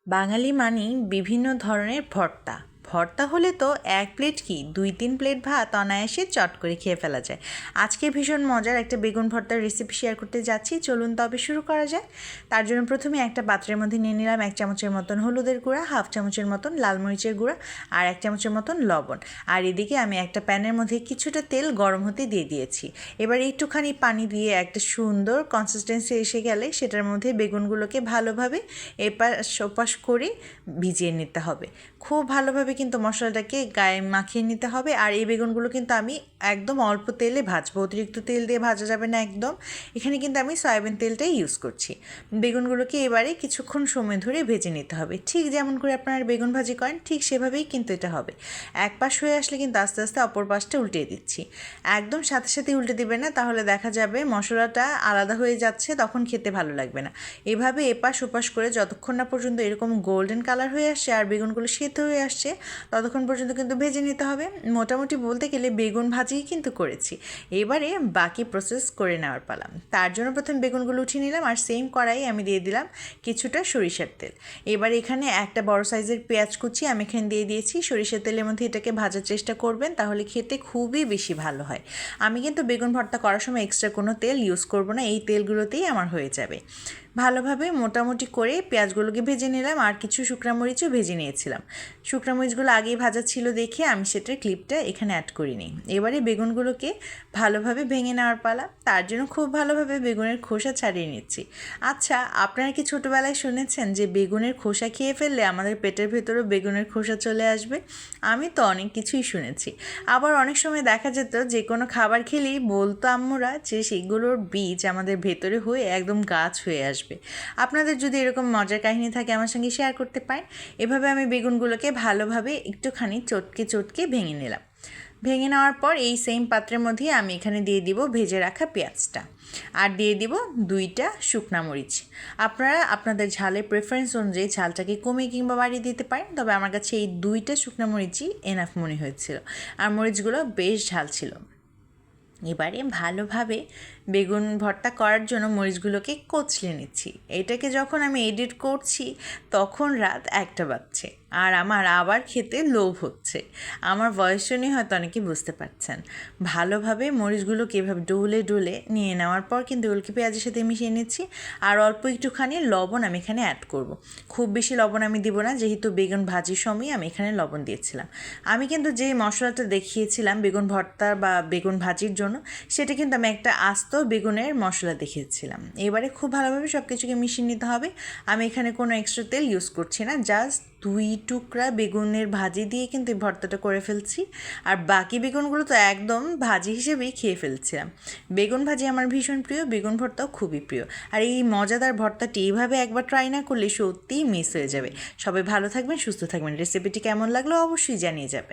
বাঙালি মানেই বিভিন্ন ধরনের ভর্তা। ভর্তা হলে তো এক প্লেট কি 2-3 প্লেট ভাত অনায়াসে চট করে খেয়ে ফেলা যায়। আজকে ভীষণ মজার একটা বেগুন ভর্তার রেসিপি শেয়ার করতে যাচ্ছি, চলুন তবে শুরু করা যায়। তার জন্য প্রথমে একটা পাত্রের মধ্যে নিয়ে নিলাম 1 চামচের মতন হলুদের গুঁড়া, 1/2 চামচের মতন লাল মরিচের গুঁড়া আর 1 চামচের মতন লবণ। আর এদিকে আমি একটা প্যানের মধ্যে কিছুটা তেল গরম হতে দিয়ে দিয়েছি। এবার একটুখানি পানি দিয়ে একটা সুন্দর কনসিস্টেন্সি এসে গেলে সেটার মধ্যে বেগুনগুলোকে ভালোভাবে এপাশ ওপাশ করে ভিজিয়ে নিতে হবে। খুব ভালোভাবে কিন্তু মশলাটাকে গায়ে মাখিয়ে নিতে হবে। আর এই বেগুনগুলো কিন্তু আমি একদম অল্প তেলে ভাজবো, অতিরিক্ত তেল দিয়ে ভাজা যাবে না একদম। এখানে কিন্তু আমি সয়াবিন তেলটাই ইউজ করছি। বেগুনগুলোকে এবারে কিছুক্ষণ সময় ধরে ভেজে নিতে হবে, ঠিক যেমন করে আপনারা বেগুন ভাজি করেন ঠিক সেভাবেই কিন্তু এটা হবে। এক পাশ হয়ে আসলে কিন্তু আস্তে আস্তে অপর পাশটা উল্টিয়ে দিচ্ছি। একদম সাথে সাথে উল্টে দিবে না, তাহলে দেখা যাবে মশলাটা আলাদা হয়ে যাচ্ছে, তখন খেতে ভালো লাগবে না। এভাবে এপাশ ওপাশ করে যতক্ষণ না পর্যন্ত এরকম গোল্ডেন কালার হয়ে আসছে আর বেগুনগুলো সেদ্ধ হয়ে আসছে ততক্ষণ পর্যন্ত কিন্তু ভেজে নিতে হবে। মোটামুটি বলতে গেলে বেগুন ভাজিই কিন্তু করেছি। এবারে বাকি প্রসেস করে নেওয়ার পালা। তার জন্য প্রথম বেগুনগুলো উঠিয়ে নিলাম আর সেম কড়াই আমি দিয়ে দিলাম কিছুটা সরিষার তেল। এবার এখানে একটা বড় সাইজের পেঁয়াজ কুচি আমি এখানে দিয়ে দিয়েছি। সরিষার তেলের মধ্যে এটাকে ভাজার চেষ্টা করবেন, তাহলে খেতে খুবই বেশি ভালো হয়। আমি কিন্তু বেগুন ভর্তা করার সময় এক্সট্রা কোনো তেল ইউজ করব না, এই তেলগুলোতেই আমার হয়ে যাবে। ভালোভাবে মোটামুটি করে পেঁয়াজগুলোকে ভেজে নিলাম আর কিছু শুকনো মরিচও ভেজে নিয়েছিলাম। শুকনো মরিচগুলো আগেই ভাজা ছিল দেখে আমি সেটার ক্লিপটা এখানে অ্যাড করিনি। এবারে বেগুনগুলোকে ভালোভাবে ভেঙে নেওয়ার পালা। তার জন্য খুব ভালোভাবে বেগুনের খোসা ছাড়িয়ে নিচ্ছি। আচ্ছা, আপনারা কি ছোটোবেলায় শুনেছেন যে বেগুনের খোসা খেয়ে ফেললে আমাদের পেটের ভেতরেও বেগুনের খোসা চলে আসবে? আমি তো অনেক কিছুই শুনেছি। আবার অনেক সময় দেখা যেত যে কোনো খাবার খেলেই বলতো আম্মুরা যে সেগুলোর বীজ আমাদের ভেতরে হয়ে একদম গাছ হয়ে আসবে। আপনাদের যদি এরকম মজার কাহিনী থাকে আমার সঙ্গে শেয়ার করতে পারেন। এভাবে আমি বেগুনগুলোকে ভালোভাবে একটুখানি চটকে চটকে ভেঙে নিলাম। ভেঙে নেওয়ার পর এই সেম পাত্রের মধ্যে আমি এখানে দিয়ে দিব ভেজে রাখা পেঁয়াজটা আর দিয়ে দিব 2টা শুকনা মরিচ। আপনারা আপনাদের ঝালের প্রেফারেন্স অনুযায়ী ঝালটাকে কমিয়ে কিংবা বাড়িয়ে দিতে পারেন, তবে আমার কাছে এই 2টা শুকনা মরিচই এনাফ মনে হয়েছিল আর মরিচগুলো বেশ ঝাল ছিল। এবারে ভালোভাবে বেগুন ভর্তা করার জন্য মরিচগুলোকে কচলে নিচ্ছি। এটাকে যখন আমি এডিট করছি তখন রাত 1টা বাজছে আর আমার আবার খেতে লোভ হচ্ছে। আমার ভয়েস শুনে হয়তো অনেকে বুঝতে পারছেন। ভালোভাবে মরিচগুলোকে এভাবে ডলে ডলে নিয়ে নেওয়ার পর কিন্তু ওগুলোকে পেঁয়াজের সাথে মিশিয়ে নিচ্ছি আর অল্প একটুখানি লবণ আমি এখানে অ্যাড করব। খুব বেশি লবণ আমি দিব না, যেহেতু বেগুন ভাজির সময় আমি এখানে লবণ দিয়েছিলাম। আমি কিন্তু যে মশলাটা দেখিয়েছিলাম বেগুন ভর্তা বা বেগুন ভাজির জন্য, সেটা কিন্তু আমি একটা আস্ত বেগুনের মশলা দেখিয়েছিলাম। এবারে খুব ভালোভাবে সব কিছুকে মিশিয়ে নিতে হবে। আমি এখানে কোনো এক্সট্রা তেল ইউজ করছি না, জাস্ট 2 টুকরা বেগুনের ভাজি দিয়ে কিন্তু এই ভর্তাটা করে ফেলছি। আর বাকি বেগুনগুলো তো একদম ভাজি হিসেবেই খেয়ে ফেলছিলাম। বেগুন ভাজি আমার ভীষণ প্রিয়, বেগুন ভর্তাও খুবই প্রিয়। আর এই মজাদার ভর্তাটি এইভাবে একবার ট্রাই না করলে সত্যিই মিস হয়ে যাবে। সবাই ভালো থাকবেন, সুস্থ থাকবেন। রেসিপিটি কেমন লাগলো অবশ্যই জানিয়ে যাবেন।